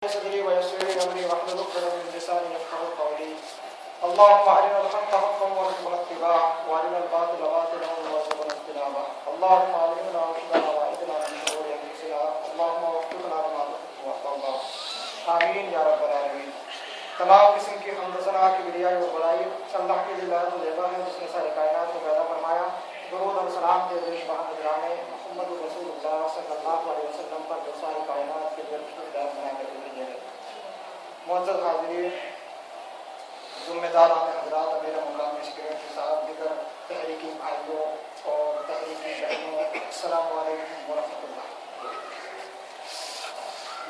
صدري ويسر لي امري واحلل عقدة من لساني يفقهوا قولي. اللهم ارنا الحق حقا وارزقنا اتباعه وارنا الباطل باطلا وارزقنا اجتنابه. اللهم علمنا رشدنا واهدنا من شرور انفسنا. اللهم وفقنا لما تحب وترضى. آمین یا رب العالمین. تمام قسم کی حمد و ثنا کی بڑائی اور بڑائی اللہ کے لیے لائق و زیبا ہے جس نے سارے کائنات کو پیدا فرمایا. درود اور سلام کے پیش بہادران محمد رسول اللہ صلی اللہ علیہ وسلم پر جو ساری کائنات کے لیے رحمت بنا کر بھیجے گئے. معزز حاضرین، ذمہ داران حضرات، امیر مقام سیکریٹری صاحب، دیگر تحریکی بھائیوں اور تحریکی بہنوں، السلام علیکم ورحمۃ اللہ.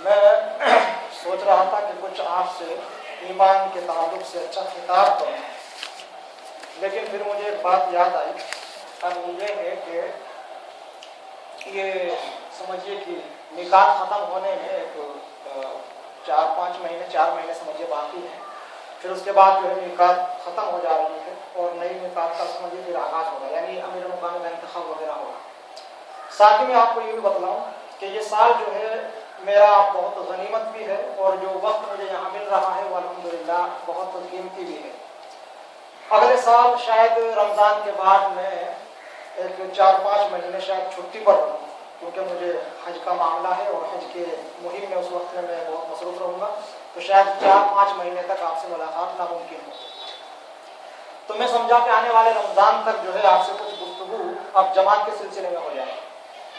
میں سوچ رہا تھا کہ کچھ آپ سے ایمان کے تعلق سے اچھا خطاب کروں، لیکن پھر مجھے ایک بات یاد آئی. اب یہ ہے کہ یہ سمجھیے کہ نکاح ختم ہونے میں ایک 4 مہینے سمجھیے باقی ہیں. پھر اس کے بعد جو ہے نکاح ختم ہو جا رہی ہے اور نئی نکاح کا سمجھیے پھر آغاز ہوگا، یعنی امیر مقام کا انتخاب وغیرہ ہوگا. ساتھ ہی میں آپ کو یہ بھی بتلاؤں کہ یہ سال جو ہے میرا بہت غنیمت بھی ہے اور جو وقت مجھے یہاں مل رہا ہے وہ الحمدللہ بہت قیمتی بھی ہے. اگلے سال شاید رمضان کے بعد میں ایک 4-5 مہینے شاید چھٹی پر رہوں، کیونکہ مجھے حج کا معاملہ ہے اور حج کے مہم میں اس وقت میں بہت مصروف رہوں گا، تو شاید 4-5 مہینے تک آپ سے ملاقات ناممکن ہو. تو میں سمجھا کہ آنے والے رمضان تک جو ہے آپ سے کچھ گفتگو اب جماعت کے سلسلے میں ہو جائے.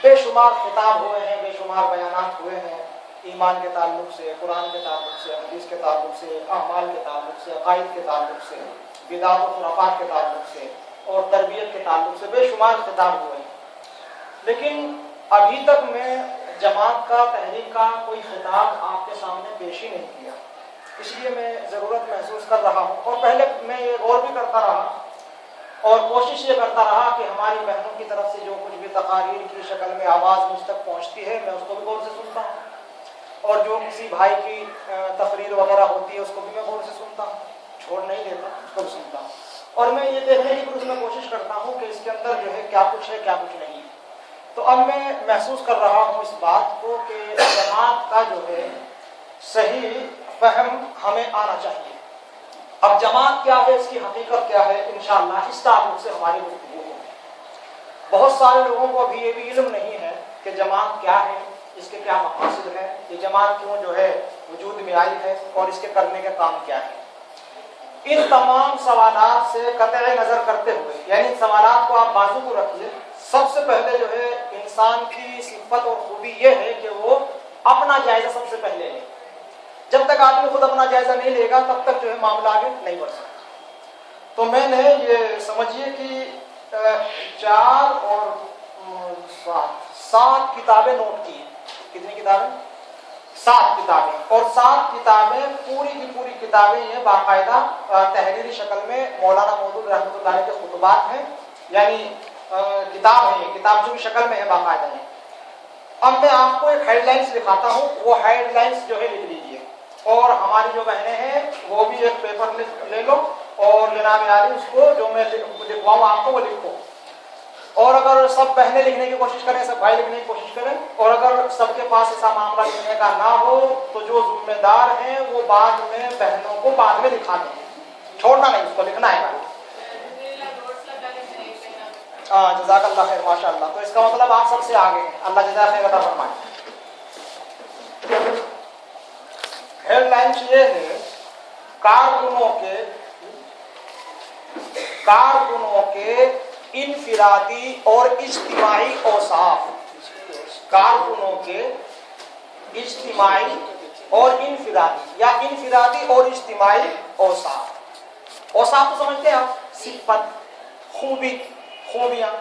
بے شمار خطاب ہوئے ہیں، بے شمار بیانات ہوئے ہیں ایمان کے تعلق سے، قرآن کے تعلق سے، حدیث کے تعلق سے، اعمال کے تعلق سے، عقائد کے تعلق سے، بدعات و خرافات کے تعلق سے اور تربیت کے تعلق سے بے شمار خطاب ہوئے ہیں. لیکن ابھی تک میں جماعت کا، تحریک کا کوئی خطاب آپ کے سامنے پیش ہی نہیں کیا. اس لیے میں ضرورت محسوس کر رہا ہوں. اور پہلے میں یہ غور بھی کرتا رہا اور کوشش یہ کرتا رہا کہ ہماری بہنوں کی طرف سے جو کچھ بھی تقاریر کی شکل میں آواز مجھ تک پہنچتی ہے میں اس کو بھی غور سے سنتا ہوں، اور جو کسی بھائی کی تقریر وغیرہ ہوتی ہے اس کو بھی میں غور سے سنتا ہوں، چھوڑ نہیں دیتا، اس کو بھی سنتا ہوں. اور میں یہ دیکھنے کی پھر اس میں کوشش کرتا ہوں کہ اس کے اندر جو ہے کیا کچھ ہے کیا کچھ نہیں ہے. تو اب میں محسوس کر رہا ہوں اس بات کو کہ جماعت کا جو ہے صحیح فہم ہمیں آنا چاہیے. اب جماعت کیا ہے، اس کی حقیقت کیا ہے، انشاءاللہ اس تعلق سے ہماری گفتگو ہوگی. بہت سارے لوگوں کو ابھی یہ بھی علم نہیں ہے کہ جماعت کیا ہے، اس کے کیا مقاصد ہیں، یہ جماعت کیوں جو ہے وجود میں آئی ہے اور اس کے کرنے کا کام کیا ہے. ان تمام سوالات سے قطع نظر کرتے ہوئے، یعنی ان سوالات کو آپ بازو کو رکھیے. سب سے پہلے جو ہے انسان کی صفت اور خوبی یہ ہے کہ وہ اپنا جائزہ سب سے پہلے لے. جب تک آدمی خود اپنا جائزہ نہیں لے گا تب تک جو ہے معاملہ آگے نہیں بڑھ سکتا. تو میں نے یہ سمجھیے کہ 4 اور 7 کتابیں نوٹ کی ہیں. کتنی کتابیں؟ 7 کتابیں. اور 7 کتابیں پوری کی پوری کتابیں یہ باقاعدہ تحریری شکل میں مولانا مودود رحمۃ اللہ علیہ کے خطبات ہیں، یعنی کتاب ہے، یہ کتاب جو شکل میں ہے باقاعدہ ہے. اب میں آپ کو ایک ہیڈ لائنس دکھاتا ہوں، وہ ہیڈ لائنس جو ہے لکھ لیجیے. اور ہماری جو بہنیں ہیں وہ بھی ایک پیپر لے لو اور جناب عالی اس کو جو میں لکھواؤں آپ کو وہ لکھو. اور اگر سب بہنیں لکھنے کی کوشش کریں، سب بھائی لکھنے کی کوشش کریں، اور اگر سب کے پاس ایسا معاملہ لکھنے کا نہ ہو تو جو ذمہ دار ہیں وہ بعد میں بہنوں کو بعد میں دکھا دیں، چھوڑنا نہیں، اس کو لکھنا ہے. جزاک اللہ خیر، ماشاء اللہ. تو اس کا مطلب آپ سب سے آگے ہیں، اللہ جزاک خیر عطا فرمائے. ہیڈ لائنس یہ ہے کارکنوں کے انفرادی اور اجتماعی اوصاف. کارکنوں کے اجتماعی اور انفرادی یا انفرادی اور اجتماعی اوصاف. اوصاف تو سمجھتے ہیں آپ، صفت، خوبیاں.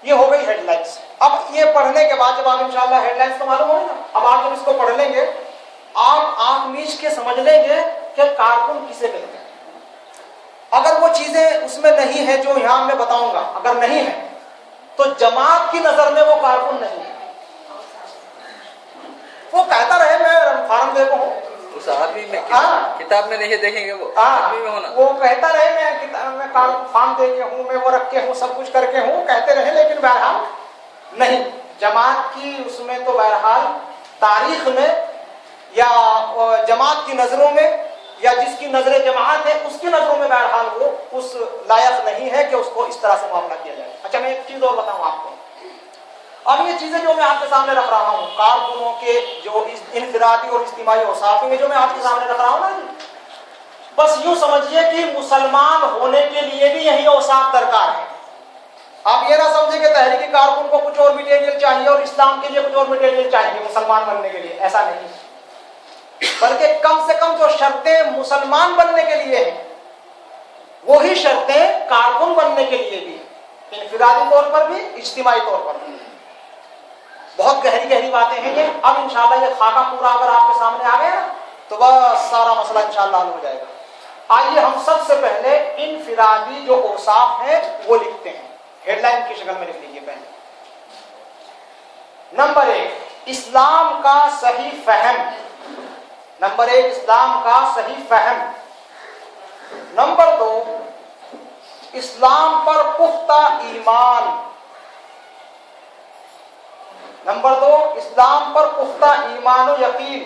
یہ ہو گئی ہیڈ لائنس. اب یہ پڑھنے کے بعد جب آپ انشاءاللہ ہیڈ لائنس تو معلوم ہوگی نا، اب آپ جب اس کو پڑھ لیں گے آپ آنکھ میچ کے سمجھ لیں گے کہ کارکن کسے کہتے ہیں. اگر وہ چیزیں اس میں نہیں ہیں جو یہاں میں بتاؤں گا، اگر نہیں ہے تو جماعت کی نظر میں وہ کارکن نہیں ہے. وہ کہتا رہے میں فارم دے کو ہوں، اس آدمی میں کتاب میں نہیں دیکھیں گے، وہ آدمی میں ہونا. وہ کہتا رہے میں فارم دے کے ہوں، میں وہ رکھ کے ہوں، سب کچھ کر کے ہوں، کہتے رہے، لیکن بہرحال نہیں. جماعت کی اس میں تو بہرحال تاریخ میں یا جماعت کی نظروں میں یا جس کی نظر جماعت ہے اس کی نظروں میں بہرحال وہ اس لائق نہیں ہے کہ اس کو اس طرح سے معاملہ کیا جائے. اچھا میں ایک چیز اور بتاؤں آپ کو. اب یہ چیزیں جو میں آپ کے سامنے رکھ رہا ہوں کارکنوں کے جو انفرادی اور اجتماعی اوصاف میں جو میں آپ کے سامنے رکھ رہا ہوں نا جی، بس یوں سمجھیے کہ مسلمان ہونے کے لیے بھی یہی اوصاف درکار ہے. آپ یہ نہ سمجھیں کہ تحریکی کارکن کو کچھ اور مٹیریل چاہیے اور اسلام کے لیے کچھ اور مٹیریل چاہیے مسلمان بننے کے لیے. ایسا نہیں، بلکہ کم سے کم جو شرطیں مسلمان بننے کے لیے ہیں وہی شرطیں کارکن بننے کے لیے بھی، انفرادی طور پر بھی اجتماعی طور پر بھی. بہت گہری گہری باتیں ہیں یہ. اب انشاءاللہ یہ خاکہ پورا اگر آپ کے سامنے آ گیا نا تو بس سارا مسئلہ انشاءاللہ حل ہو جائے گا. آئیے ہم سب سے پہلے انفرادی جو اوصاف ہیں وہ لکھتے ہیں. ہیڈ لائن کی شکل میں لکھ لیجیے پہلے. نمبر 1 اسلام کا صحیح فہم. نمبر 1 اسلام کا صحیح فہم. نمبر 2 اسلام پر پختہ ایمان. نمبر 2 اسلام پر پختہ ایمان و یقین.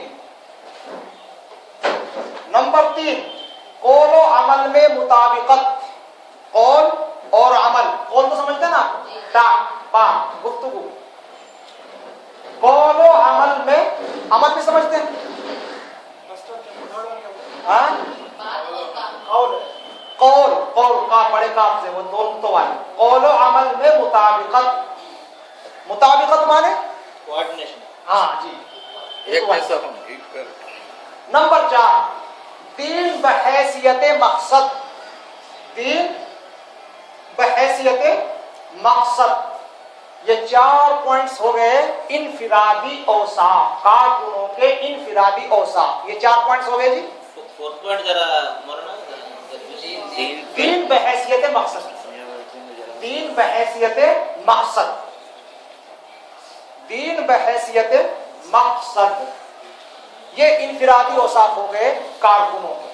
نمبر 3 قول و عمل میں مطابقت. قول اور عمل، قول تو سمجھتے ہیں نا آپ، گفتگو. قول و عمل میں، عمل بھی سمجھتے ہیں، قول کا بڑے کاف سے وہ دونوں تو والے. قول و عمل میں مطابقت. مطابقت مانے کوآرڈینیشن. ہاں جی. ایک جیسا ہوں. نمبر 4 دین بحیثیت مقصد. دین بحیثیت مقصد. یہ 4 پوائنٹس ہو گئے انفرادی اوصاف، کارکنوں کے انفرادی اوصاف. یہ 4 پوائنٹس ہو گئے جی. فورتھ پوائنٹ ذرا مولانا دین بحیثیت مقصد. دین بحیثیت مقصد. دین بحیثیت مقصد. یہ انفرادی اوصاف ہو گئے کارکنوں کے.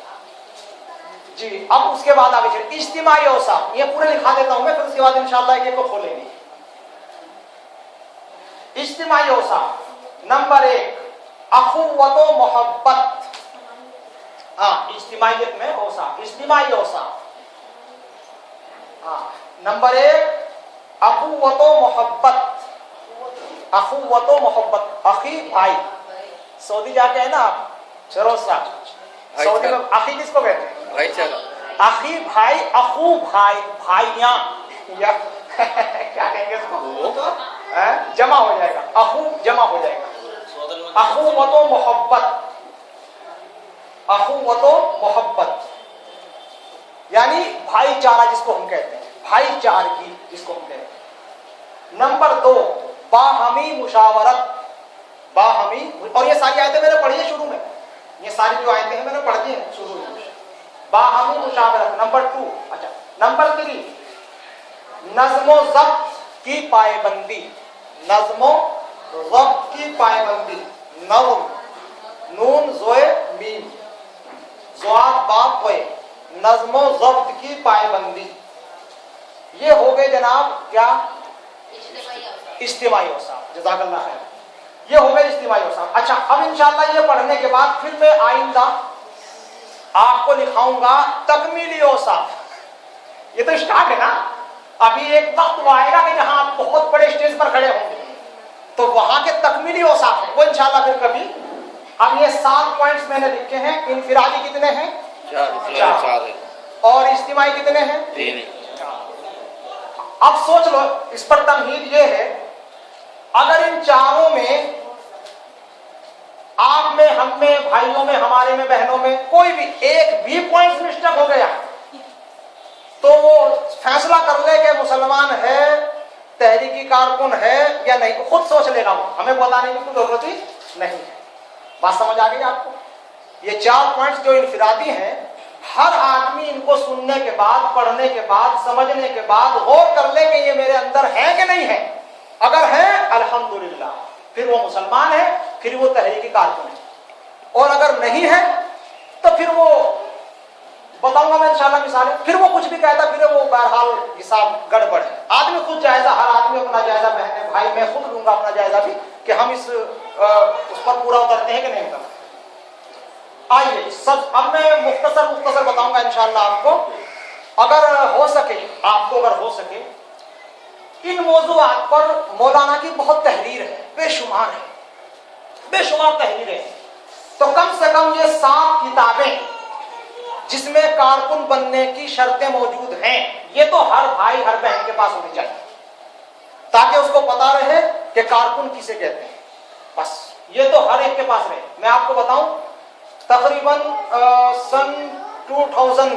جی اب اس کے بعد آگے چلیں اجتماعی اوصاف. یہ پورے لکھا دیتا ہوں میں، پھر اس کے بعد انشاءاللہ یہ کو کھولیں گے. اجتماعی اوصاف. نمبر 1 اخوت و محبت. ہاں اجتماعیت میں اوصاف، اجتماعی اوصاف. ہاں نمبر 1 اخوت و محبت. اخوت و محبت، اخی بھائی. سعودی جا کے ہے نا آپ فیروز صاحب، سعودی میں اخی کس کو کہتے ہیں؟ بھائی چارہ. اخی بھائی، اخو بھائی، بھائیاں یا کیا کہیں گے اس کو، جمع ہو جائے گا، اخو جمع ہو جائے گا. اخوت و محبت. اخوت و محبت یعنی بھائی چارہ جس کو ہم کہتے ہیں، بھائی چارگی جس کو ہم کہتے ہیں. نمبر 2 باہمی مشاورت. باہمی، اور یہ ساری آیتیں میں نے پڑھی ہے شروع میں، یہ ساری جو آیتیں ہیں میں نے پڑھی ہیں شروع میں. باہمی مشاورت. نمبر 2 اچھا نمبر 3 نظم و ضبط کی پائبندی. نظم و ضبط کی پائبندی. نظم، نون زوئے میم، زواد باب کوئے. نظم و ضبط کی پائبندی. یہ ہو گئے جناب کیا؟ اجتماعی اوصاف. جزاک اللہ خیر. یہ ہو گئے اجتماعی اوصاف. اچھا اب انشاءاللہ یہ پڑھنے کے بعد پھر میں آئندہ آپ کو لکھاؤں گا تکمیلی اوصاف. یہ تو اسٹارٹ ہے نا، ابھی ایک وقت وہ آئے گا کہ جہاں آپ بہت بڑے اسٹیج پر کھڑے ہوں گے تو وہاں کے تکمیلی اوصاف ہیں وہ انشاءاللہ پھر کبھی. اب یہ 7 پوائنٹس میں نے لکھے ہیں. انفرادی کتنے ہیں؟ 4. اور اجتماعی کتنے ہیں؟ 3. اب سوچ لو اس پر تمہید یہ ہے، اگر ان چاروں میں آپ میں، ہم میں، بھائیوں میں، ہمارے میں، بہنوں میں کوئی بھی ایک بھی پوائنٹ مسٹیک ہو گیا تو وہ فیصلہ کر لے کہ مسلمان ہے، تحریکی کارکن ہے یا نہیں، خود سوچ لے گا. وہ ہمیں بتانے کی کوئی ضرورت ہی نہیں ہے. بات سمجھ آ گئی آپ کو؟ یہ 4 پوائنٹس جو انفرادی ہیں، ہر آدمی ان کو سننے کے بعد، پڑھنے کے بعد، سمجھنے کے بعد غور کر لے کہ یہ میرے اندر ہے کہ نہیں ہے. اگر ہے الحمدللہ پھر وہ مسلمان ہے، پھر وہ تحریکی کارکن ہے. اور اگر نہیں ہے تو پھر وہ بتاؤں گا میں انشاءاللہ مثالیں. پھر وہ کچھ بھی کہتا پھر وہ بہرحال حساب گڑبڑ ہے. آدمی خود جائزہ، ہر آدمی اپنا جائزہ، بہن بھائی میں خود لوں گا اپنا جائزہ بھی کہ ہم اس پر پورا اترتے ہیں کہ نہیں اترتے. اب میں مختصر بتاؤں گا انشاءاللہ آپ کو، اگر ہو سکے ان موضوعات پر مولانا کی بہت تحریر ہے، بے شمار تحریریں، تو کم سے کم یہ 7 کتابیں جس میں کارکن بننے کی شرطیں موجود ہیں، یہ تو ہر بھائی ہر بہن کے پاس ہونی چاہیے، تاکہ اس کو پتا رہے کہ کارکن کسے کہتے ہیں۔ بس یہ تو ہر ایک کے پاس رہے۔ میں آپ کو بتاؤں، تقریباً سن 2000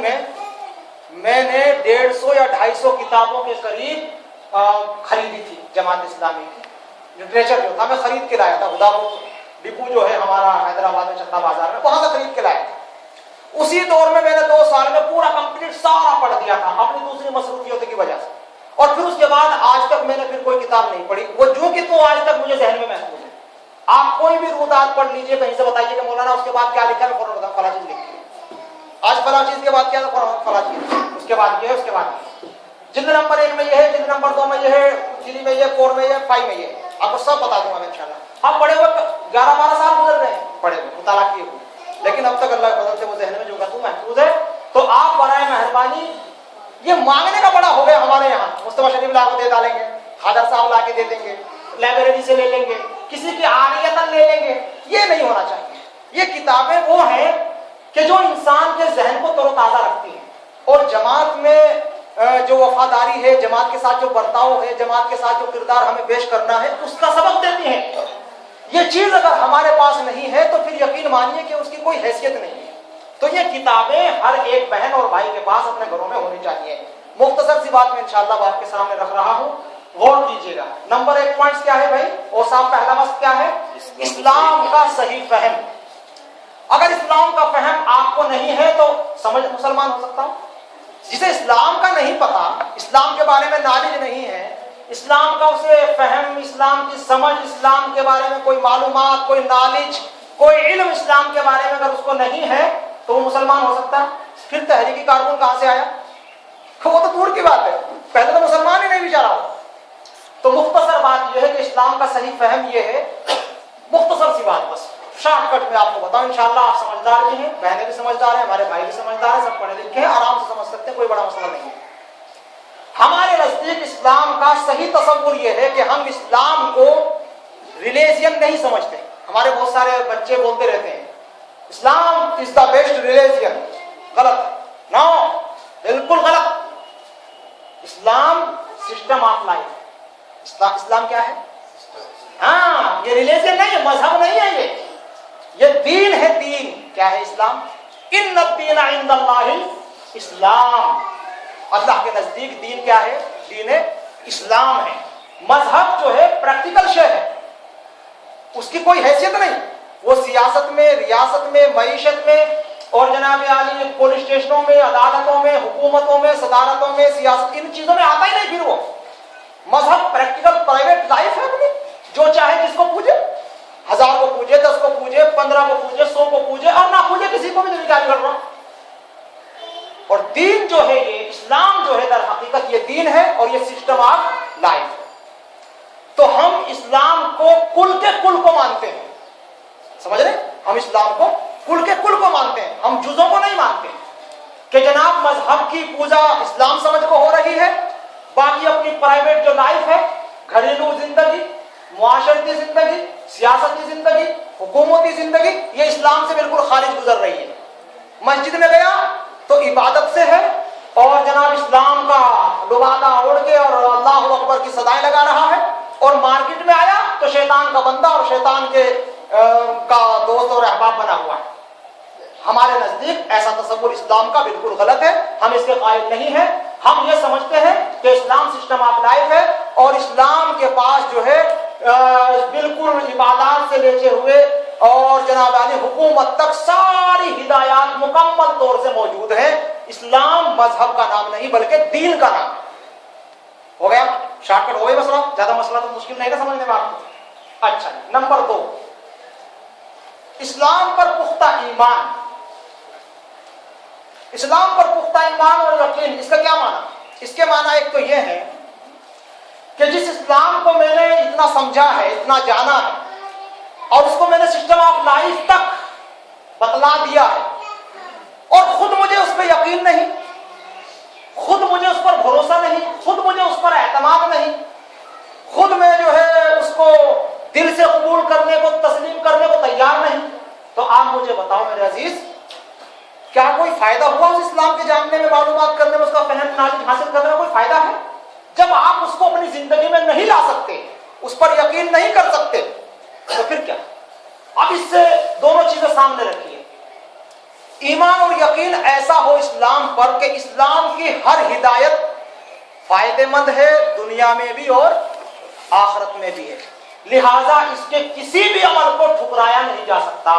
میں نے 150 یا 250 کتابوں کے قریب خریدی تھی جماعت اسلامی کی۔ لٹریچر جو تھا میں خرید کے لایا تھا، خداپور ڈپو جو ہے ہمارا حیدرآباد میں چکا بازار میں، وہاں سے خرید کے لایا تھا۔ اسی دور میں نے 2 سال میں پورا کمپلیٹ سارا پڑھ دیا تھا اپنی دوسری مصروفیتوں کی وجہ سے، اور پھر اس کے بعد آج تک میں نے پھر کوئی کتاب نہیں پڑھی، وہ جو کہ تو آج تک مجھے ذہن میں محفوظ ہے۔ آپ کوئی بھی رودات پڑھ لیجئے، کہیں سے بتائیے کہ مولانا اس کے بعد کیا لکھا ہے، میں فوراً فلاں چیز لکھی ہے، آج فلاں چیز کے بعد کیا ہے، فلاں چیز، اس کے بعد یہ ہے، اس کے بعد یہ، جلد نمبر 1 میں یہ ہے، جلد نمبر 2 میں یہ ہے، 3 میں یہ، 4 میں یہ، 5 میں یہ، آپ کو سب بتا دوں گا میں انشاءاللہ۔ آپ پڑھے ہوئے 11-12 سال گزر گئے پڑھے ہوئے، مطالعہ کیے ہوئے، لیکن اب تک اللہ کے فضل سے وہ ذہن میں جو تو محفوظ ہے۔ تو آپ برائے مہربانی، یہ مانگنے کا بڑا ہو گیا ہمارے یہاں، مصطفیٰ شریف لا کو دے ڈالیں گے، خادر صاحب لا کے دے دیں گے، لائبریری سے لے لیں گے، کسی کی عاریتاً لے لیں گے، یہ نہیں ہونا چاہیے۔ یہ کتابیں وہ ہیں کہ جو انسان کے ذہن کو تر و تازہ رکھتی ہیں، اور جماعت میں جو وفاداری ہے، جماعت کے ساتھ جو برتاؤ ہے، جماعت کے ساتھ جو کردار ہمیں پیش کرنا ہے، اس کا سبق دیتی ہیں۔ یہ چیز اگر ہمارے پاس نہیں ہے تو پھر یقین مانیے کہ اس کی کوئی حیثیت نہیں ہے۔ تو یہ کتابیں ہر ایک بہن اور بھائی کے پاس اپنے گھروں میں ہونی چاہیے۔ مختصر سی بات میں انشاءاللہ آپ کے سامنے رکھ رہا ہوں، غور کیجیے گا۔ نمبر 1 پوائنٹس کیا ہے بھائی؟ اور صاحب پہلا مقصد کیا ہے؟ اسلام کا صحیح فہم۔ اگر اسلام کا فہم آپ کو نہیں ہے تو مسلمان ہو سکتا ہوں؟ جسے اسلام کا نہیں پتا، اسلام کے بارے میں نالج نہیں ہے، اسلام کا اسے فہم، اسلام کی سمجھ، اسلام کے بارے میں کوئی معلومات، کوئی نالج، کوئی علم اسلام کے بارے میں اگر اس کو نہیں ہے تو وہ مسلمان ہو سکتا ہے؟ پھر تحریکی کارکن کہاں سے آیا؟ وہ تو دور کی بات ہے، پہلے تو مسلمان ہی نہیں بیچارہ۔ تو مختصر بات یہ ہے کہ اسلام کا صحیح فہم یہ ہے، مختصر سی بات، بس شارٹ کٹ میں آپ کو بتاؤں، انشاءاللہ آپ سمجھدار بھی ہیں، بہنیں بھی سمجھدار ہیں، ہمارے بھائی بھی سمجھدار ہیں، سب پڑھے لکھے ہیں، آرام سے سمجھ سکتے ہیں، کوئی بڑا مسئلہ نہیں ہے۔ ہمارے نزدیک اسلام کا صحیح تصور یہ ہے کہ ہم اسلام کو ریلیجن نہیں سمجھتے۔ ہمارے بہت سارے بچے بولتے رہتے ہیں اسلام از دا بیسٹ ریلیجن، غلط، نو، بالکل غلط۔ اسلام سسٹم آف لائف، اسلام کیا ہے؟ ہاں، یہ ریلیجن نہیں ہے، مذہب نہیں ہے، یہ دین ہے۔ دین کیا ہے؟ اسلام۔ ان الدین عند اللہ اسلام، اللہ کے نزدیک دین کیا ہے؟ دین اسلام ہے۔ مذہب جو ہے پریکٹیکل شے ہے، اس کی کوئی حیثیت نہیں، وہ سیاست میں، ریاست میں، معیشت میں، اور جناب عالی پولیس اسٹیشنوں میں، عدالتوں میں، حکومتوں میں، صدارتوں میں، سیاست، ان چیزوں میں آتا ہی نہیں۔ پھر وہ مذہب پریکٹیکل پرائیویٹ لائف ہے اپنی، جو چاہے جس کو پوجے، 1000 کو پوجے، 10 کو پوجے، 15 کو پوجے، 100 کو پوجے، اور نہ پوجے کسی کو بھی نہیں جاری کر رہا۔ اور دین جو ہے، یہ اسلام جو ہے، در حقیقت یہ دین ہے اور یہ سسٹم آف لائف ہے۔ تو ہم اسلام کو کل کے کل کو مانتے ہیں، سمجھ رہے؟ ہم اسلام کو کل کے کل کو مانتے ہیں، ہم جزوں کو نہیں مانتے کہ جناب مذہب کی پوجا اسلام سمجھ کو ہو رہی ہے، باقی اپنی پرائیویٹ جو لائف ہے، گھریلو زندگی، معاشرتی زندگی، سیاستی زندگی، حکومتی زندگی، یہ اسلام سے بالکل خارج گزر رہی ہے۔ مسجد میں گیا تو عبادت سے ہے، اور جناب اسلام کا لبادہ اوڑھ کے اور اللہ اکبر کی صدائیں لگا رہا ہے، اور مارکیٹ میں آیا تو شیطان کا بندہ اور شیطان کے کا دوست اور احباب بنا ہوا ہے۔ ہمارے نزدیک ایسا تصور اسلام کا بالکل غلط ہے، ہم اس کے قائل نہیں ہیں۔ ہم یہ سمجھتے ہیں کہ اسلام سسٹم آف لائف ہے، اور اسلام کے پاس جو ہے بالکل عبادات سے لیتے ہوئے اور جناب علی حکومت تک ساری ہدایات مکمل طور سے موجود ہیں۔ اسلام مذہب کا نام نہیں بلکہ دین کا نام ہے۔ ہو گیا؟ شارٹ کٹ ہو گئی مسئلہ؟ زیادہ مسئلہ تو مشکل نہیں تھا سمجھنے میں آپ کو۔ اچھا، نمبر 2، اسلام پر پختہ ایمان۔ اسلام پر پختہ ایمان اور یقین، اس کا کیا معنی؟ اس کے معنی ایک تو یہ ہے کہ جس اسلام کو میں نے اتنا سمجھا ہے، اتنا جانا ہے، اور اس کو میں نے سسٹم آف لائف تک بتلا دیا ہے، اور خود مجھے اس پہ یقین نہیں، خود مجھے اس پر بھروسہ نہیں، خود مجھے اس پر اعتماد نہیں، خود میں جو ہے اس کو دل سے قبول کرنے کو، تسلیم کرنے کو تیار نہیں، تو آپ مجھے بتاؤ میرے عزیز، کیا کوئی فائدہ ہوا اس اسلام کے جاننے میں، معلومات کرنے میں، اس کا فہم نالج حاصل کرنے میں کوئی فائدہ ہے؟ جب آپ اس کو اپنی زندگی میں نہیں لا سکتے، اس پر یقین نہیں کر سکتے، تو پھر کیا؟ اب اس سے دونوں چیزیں سامنے رکھیے، ایمان اور یقین ایسا ہو اسلام پر کہ اسلام کی ہر ہدایت فائدے مند ہے، دنیا میں بھی اور آخرت میں بھی ہے، لہذا اس کے کسی بھی عمل کو ٹھکرایا نہیں جا سکتا،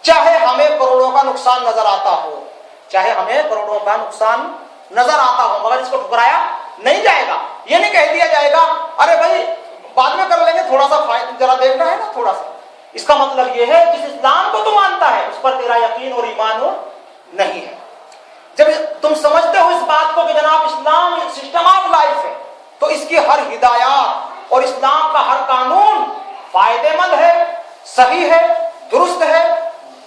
چاہے ہمیں کروڑوں کا نقصان نظر آتا ہو، چاہے ہمیں کروڑوں کا نقصان نظر آتا ہو، مگر اس کو ٹھکرایا نہیں جائے گا۔ یہ نہیں کہہ دیا جائے گا ارے بھائی بعد میں کر لیں گے، تھوڑا سا فائدہ ذرا دیکھنا ہے نا تھوڑا سا۔ اس کا مطلب یہ ہے جس اسلام کو تو مانتا ہے اس پر تیرا یقین اور ایمان نہیں ہے۔ جب تم سمجھتے ہو اس بات کو کہ جناب اسلام سسٹم آف لائف ہے، تو اس کی ہر ہدایات اور اسلام کا ہر قانون فائدے مند ہے، صحیح ہے، درست ہے،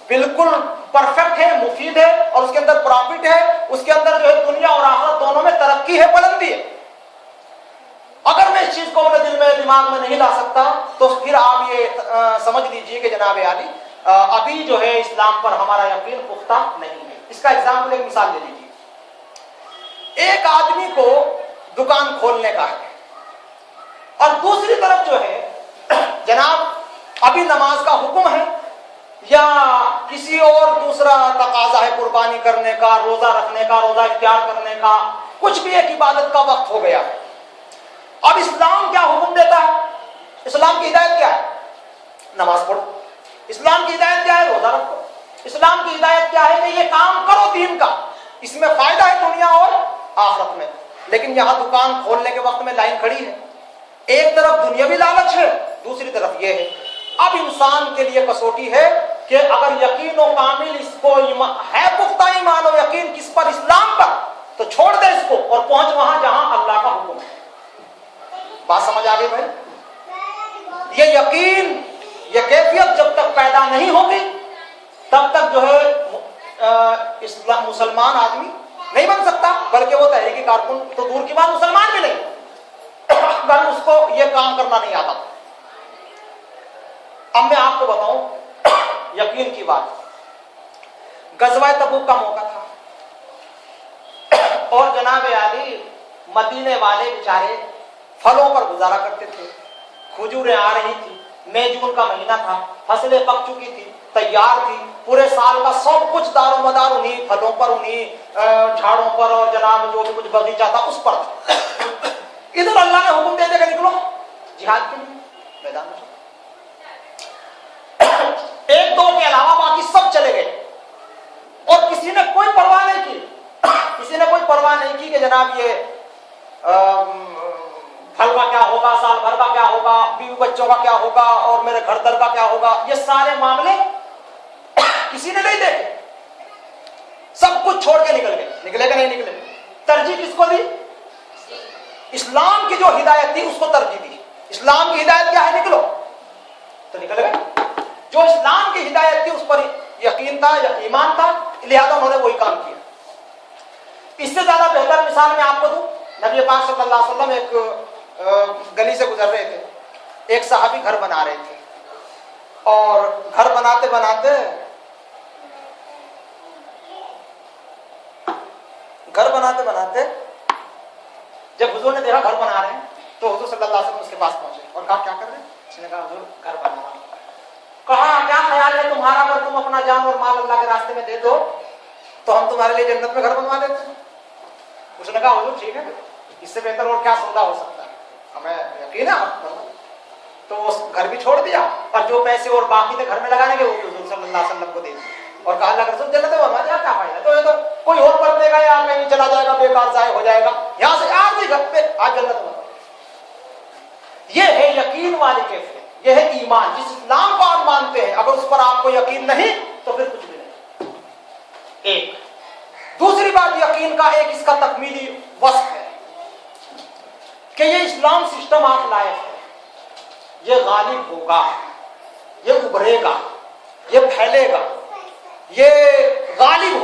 بالکل پرفیکٹ ہے، مفید ہے، اور اس کے اندر پرافٹ ہے، اس کے اندر جو ہے دنیا اور آخرت دونوں میں ترقی ہے، بلندی ہے۔ اگر میں اس چیز کو اپنے دل میں دماغ میں نہیں لا سکتا تو پھر آپ یہ سمجھ لیجئے کہ جناب عالی ابھی جو ہے اسلام پر ہمارا یقین پختہ نہیں ہے۔ اس کا ایگزامپل ایک مثال لے لیجیے، ایک آدمی کو دکان کھولنے کا ہے اور دوسری طرف جو ہے جناب ابھی نماز کا حکم ہے یا کسی اور دوسرا تقاضا ہے قربانی کرنے کا، روزہ رکھنے کا، روزہ اختیار کرنے کا، کچھ بھی ایک عبادت کا وقت ہو گیا ہے۔ اب اسلام کیا حکم دیتا ہے؟ اسلام کی ہدایت کیا ہے؟ نماز پڑھو۔ اسلام کی ہدایت کیا ہے؟ روزہ رکھو۔ اسلام کی ہدایت کیا ہے کہ یہ کام کرو دین کا، اس میں فائدہ ہے دنیا اور آخرت میں۔ لیکن یہاں دکان کھولنے کے وقت میں لائن کھڑی ہے، ایک طرف دنیاوی لالچ ہے، دوسری طرف یہ ہے۔ اب انسان کے لیے کسوٹی ہے کہ اگر یقین و کامل اس کو ہے، پختہ ایمان و یقین کس پر؟ اسلام پر، تو چھوڑ دے اس کو اور پہنچ وہاں جہاں اللہ کا حکم ہے۔ بات سمجھ آ گئی بھائی؟ یہ یقین، یہ کیفیت جب تک پیدا نہیں ہوگی تب تک جو ہے مسلمان آدمی نہیں بن سکتا، بلکہ وہ تحریکی کارکن تو دور کی بات مسلمان بھی نہیں، اگر اس کو یہ کام کرنا نہیں آتا۔ اب میں آپ کو بتاؤں یقین کی بات، غزوہ تبوک کا موقع تھا اور جناب عالی مدینے والے بیچارے پھلوں پر گزارا کرتے تھے، کھجوریں آ رہی تھی، مئی جون کا مہینہ تھا، فصلیں پک چکی تھی، تیار تھی، پورے سال کا سب کچھ دار و مدار انہیں پھلوں پر، انہیں جھاڑوں پر، اور جناب جو بھی کچھ باغیچہ تھا اس پر تھا۔ ادھر اللہ نے حکم دے دے کہ نکلو جہاد کے لیے میدان میں۔ ایک دو کے علاوہ باقی سب چلے گئے اور کسی نے کوئی پرواہ نہیں کی، کسی نے کوئی پرواہ نہیں کی کہ جناب یہ پھل کا کیا ہوگا، سال بھر کا کیا ہوگا، بیوی بچوں کا کیا ہوگا، اور میرے گھر در کا کیا ہوگا، یہ سارے معاملے کسی نے نہیں دیکھے، سب کچھ چھوڑ کے نکل گئے۔ نکلے کہ نہیں نکلے؟ ترجیح کس کو دی؟ اسلام کی جو ہدایت تھی اس کو ترجیح دی۔ اسلام کی ہدایت کیا ہے؟ نکلو، تو نکل گئے۔ جو اسلام کی ہدایت تھی اس پر یقین تھا یا ایمان تھا، لہذا انہوں نے وہی کام کیا۔ اس سے زیادہ بہتر مثال میں آپ کو دوں، نبی پاک صلی اللہ علیہ وسلم ایک گلی سے گزر رہے تھے، ایک صحابی گھر بنا رہے تھے، اور گھر بناتے بناتے جب حضور نے دیکھا گھر بنا رہے ہیں تو حضور صلی اللہ علیہ وسلم اس کے پاس پہنچے اور کہا کیا کر رہے ہیں؟ اس نے کہا حضور گھر بنا رہا ہوں۔ کہا کیا خیال ہے تمہارا، اگر تم اپنا جان اور مال اللہ کے راستے میں دے دو تو ہم تمہارے لیے جنت میں گھر بنوا دیتے ہیں۔ اس نے کہا حضور ٹھیک ہے، اس سے بہتر اور کیا سودا ہو سکتا ہے، ہمیں یقین ہے آپ پر۔ تو وہ گھر بھی چھوڑ دیا اور جو پیسے اور باقی تھے گھر میں لگانے کے وہ بھی حضور صلی اللہ علیہ وسلم کو دے دیے اور کہا اللہ کے رسول جنت میں بنوا دیا، کیا فائدہ، تو یہ تو کوئی اور کر دے گا یا کہیں چلا جائے گا، بیکار ضائع ہو جائے گا، یہاں سے آج ہی گھر پہ آج جنت بنوا۔ یہ ہے یقین والی کیفیت، یہ ہے ایمان، جس اسلام کو آپ مانتے ہیں اگر اس پر آپ کو یقین نہیں تو پھر کچھ بھی نہیں۔ ایک دوسری بات یقین کا ایک اس کا تکمیلی وصف ہے کہ یہ اسلام سسٹم آف لائف ہے، یہ غالب ہوگا، یہ ابھرے گا، یہ پھیلے گا، یہ غالب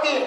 3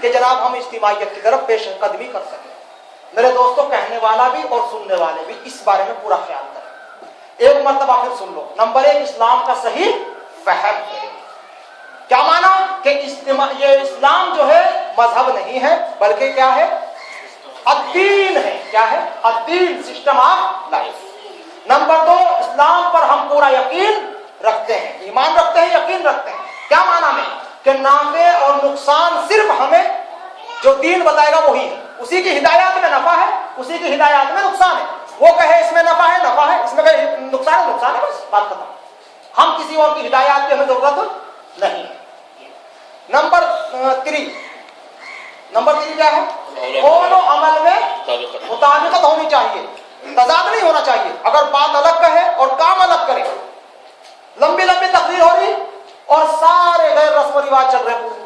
کہ جناب ہم اجتماعیت کی طرف پیش قدمی کر سکیں. میرے دوستوں, کہنے والا بھی اور سننے والے بھی اس بارے میں پورا خیال کریں. ایک مرتبہ پھر سن لو. نمبر 1, اسلام کا صحیح فہم. کیا مانا کہ یہ اسلام جو ہے مذہب نہیں ہے بلکہ کیا ہے, الدین ہے. کیا ہے؟ الدین, سسٹم آف لائف. نمبر 2, اسلام پر ہم پورا یقین رکھتے ہیں, ایمان رکھتے ہیں, یقین رکھتے ہیں. کیا مانا میں کہ نافع اور نقصان صرف ہمیں جو دین بتائے گا وہی ہے. اسی کی ہدایات میں نفع ہے, اسی کی ہدایات میں نقصان ہے. وہ کہے اس میں نفع ہے, نفع ہے, اس میں کہے نقصان ہے, نقصان ہے, بس بات ختم. ہم کسی اور کی ہدایات کی ہمیں ضرورت نہیں ہے. نمبر 3 کیا ہے؟ قول و عمل میں مطابقت ہونی چاہیے, تضاد نہیں ہونا چاہیے. اگر بات الگ کہے اور کام الگ کرے, لمبی لمبی تقریر ہو رہی اور سارے غیر رسم و رواج چل رہے ہیں,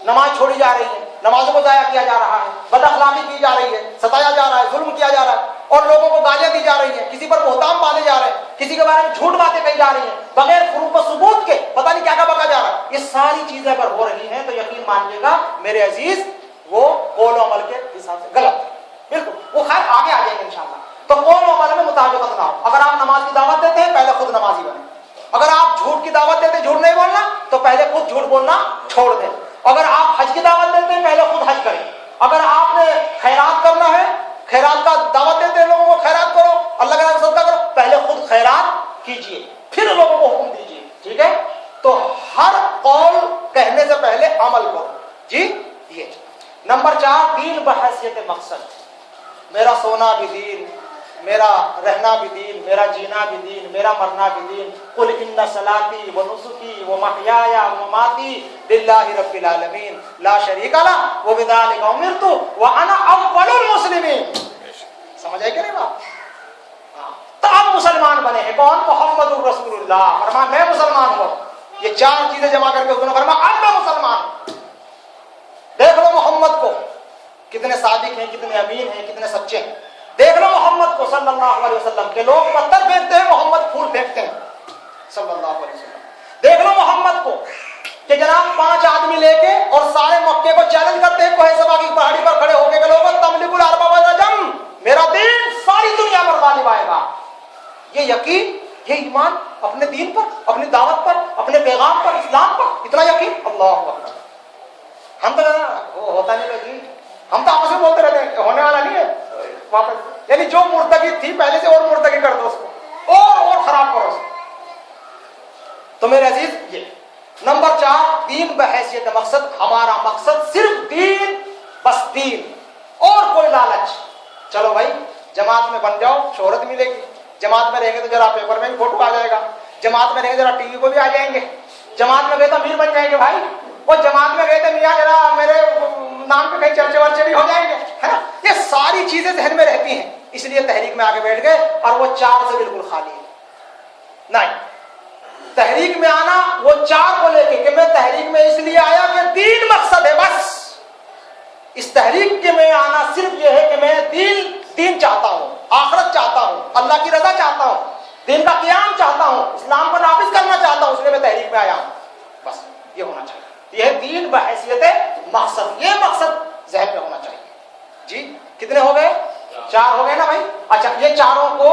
نماز چھوڑی جا رہی ہے, نمازوں کو ضائع کیا جا رہا ہے, بد اخلاقی کی جا رہی ہے, ستایا جا رہا ہے, ظلم کیا جا رہا ہے, اور لوگوں کو گالیاں دی جا رہی ہیں, کسی پر بہتان باندھے جا رہے ہیں, کسی کے بارے میں جھوٹ باتیں کہی جا رہی ہیں, بغیر فروغ و ثبوت کے پتہ نہیں کیا بکا جا رہا ہے. یہ ساری چیزیں اگر ہو رہی ہیں تو یقین مانیے گا میرے عزیز, وہ قول و عمل کے حساب سے غلط ہے. بالکل, وہ خیر آگے آ جائیں گے انشاءاللہ. تو قول و عمل میں مطابقت نہ ہو. اگر آپ نماز کی دعوت دیتے ہیں پہلے خود نمازی بنیں. اگر آپ جھوٹ کی دعوت دیتے ہیں, جھوٹ نہیں بولنا, تو پہلے خود جھوٹ بولنا چھوڑ دیں. اگر آپ حج کی دعوت دیتے ہیں پہلے خود حج کریں. اگر آپ نے خیرات کرنا ہے, خیرات کا دعوت دیتے ہیں لوگوں کو خیرات کرو, اللہ کا نام صدقہ کرو, پہلے خود خیرات کیجئے, پھر لوگوں کو حکم دیجئے. ٹھیک ہے؟ تو ہر قول کہنے سے پہلے عمل کرو. جی یہ. نمبر 4, دین بحیثیت مقصد. میرا سونا بھی دین, میرا رہنا بھی دین, میرا جینا بھی دین, میرا مرنا بھی دین. قل ان صلاتی و نسکی و محیای و مماتی للہ رب العالمین لا شریک لہ وبذلک امرت وانا اول المسلمین. سمجھ آئی کہ نہیں بات؟ تو اب مسلمان بنے ہیں کون؟ محمد الرسول اللہ. فرمایا میں مسلمان ہوں. یہ 4 چیزیں جمع کر کے اس نے فرمایا اب میں مسلمان ہوں. دیکھ لو محمد کو, کتنے صادق ہیں, کتنے امین ہیں, کتنے سچے ہیں. دیکھ لو محمد کو صلی اللہ علیہ وسلم کے لوگ پتھر پھینکتے ہیں, محمد پھول پھینکتے ہیں صلی اللہ علیہ وسلم. دیکھ لو محمد کو کہ جناب 5 آدمی لے کے اور سارے مکے کو چیلنج کرتے ہیں, کوہ صفا کی پہاڑی پر کھڑے ہو کے لوگوں تملک الارض والعجم, میرا دین ساری دنیا پر غالب آئے گا. یہ یقین, یہ ایمان اپنے دین پر, اپنی دعوت پر, اپنے پیغام پر, اسلام پر, اتنا یقین. اللہ اکبر. ہم تو وہ ہوتا نہیں لگی, ہم تو آپس میں بولتے رہتے ہیں, ہونے والا نہیں ہے واپس. یعنی جو مرتگی تھی پہلے سے اور مرتگی کر دو اس کو, اور خراب کرو اس کو. تو میرے عزیز یہ. نمبر 4, دین بحیثیت مقصد. ہمارا مقصد صرف دین, بس دین, اور کوئی لالچ. چلو بھائی جماعت میں بن جاؤ, شہرت ملے گی. جماعت میں رہیں گے تو ذرا پیپر میں بھی فوٹو آ جائے گا. جماعت میں رہیں گے ذرا ٹی وی کو بھی آ جائیں گے. جماعت میں گئے تو امیر بن جائیں گے بھائی. وہ جماعت میں گئے تو میاں ذرا میرے نام پہ کہیں چرچے ورچے بھی ہو جائیں گے, ہے نا. یہ ساری چیزیں ذہن میں رہتی ہیں, اس لیے تحریک میں آگے بیٹھ گئے. اور وہ 4 سے بالکل خالی ہے. نہیں, تحریک میں آنا وہ 4 کو لے کے کہ میں تحریک میں اس لیے آیا کہ دین مقصد ہے, بس. اس تحریک کے میں آنا صرف یہ ہے کہ میں دین چاہتا ہوں, آخرت چاہتا ہوں, اللہ کی رضا چاہتا ہوں, دین کا قیام چاہتا ہوں, اسلام کو نافذ کرنا چاہتا ہوں, اس لیے میں تحریک میں آیا ہوں. بس یہ ہونا چاہیے. یہ دین بحیثیت مقصد, یہ مقصد ذہن میں ہونا چاہیے. جی کتنے ہو گئے؟ 4 ہو گئے نا بھائی. اچھا, یہ 4 کو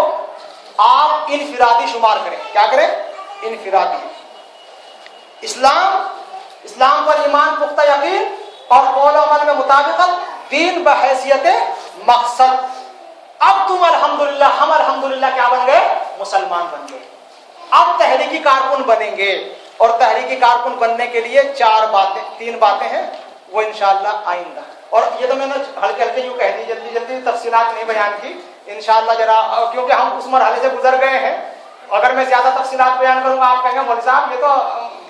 آپ انفرادی شمار کریں. کیا کریں؟ انفرادی. اسلام پر ایمان, پختہ یقین اور قول و عمل میں مطابقت, دین بحیثیت مقصد. اب تم الحمدللہ, ہم الحمدللہ کیا بن گئے؟ مسلمان بن گئے. اب تحریکی کارکن بنیں گے, اور تحریکی کارکن بننے کے لیے 3 باتیں ہیں, وہ انشاءاللہ آئندہ. اور یہ تو میں نے ہلکے ہلکے یوں کہہ دی, جلدی تفصیلات نہیں بیان کی انشاءاللہ, ذرا کیونکہ ہم اس مرحلے سے گزر گئے ہیں. اگر میں زیادہ تفصیلات بیان کروں گا آپ کہیں گے مولوی صاحب یہ تو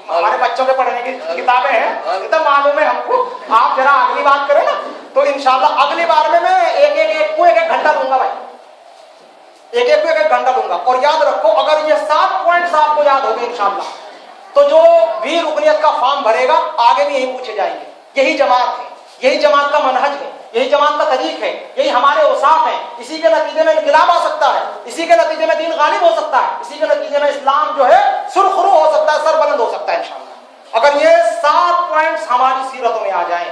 ہمارے بچوں کے پڑھنے کی کتابیں ہیں, یہ تو معلوم ہے ہم کو. آپ ذرا اگلی بات کریں نا, تو انشاءاللہ اگلی بار میں ایک کو ایک گھنٹہ دوں گا بھائی, ایک گھنٹہ دوں گا. اور یاد رکھو, اگر یہ 7 پوائنٹس آپ کو یاد ہو گئے انشاءاللہ, تو جو بھی رکنیت کا فارم بھرے گا آگے بھی یہی پوچھے جائیں گے. یہی جماعت ہے, یہی جماعت کا منہج ہے, یہی جماعت کا طریق ہے, یہی ہمارے اوصاف ہیں. اسی کے نتیجے میں انقلاب آ سکتا ہے, اسی کے نتیجے میں دین غالب ہو سکتا ہے, اسی کے نتیجے میں اسلام جو ہے سرخرو ہو سکتا ہے, سر بلند ہو سکتا ہے انشاءاللہ. اگر یہ 7 پوائنٹس ہماری سیرتوں میں آ جائیں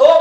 2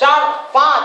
4, 5,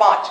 5,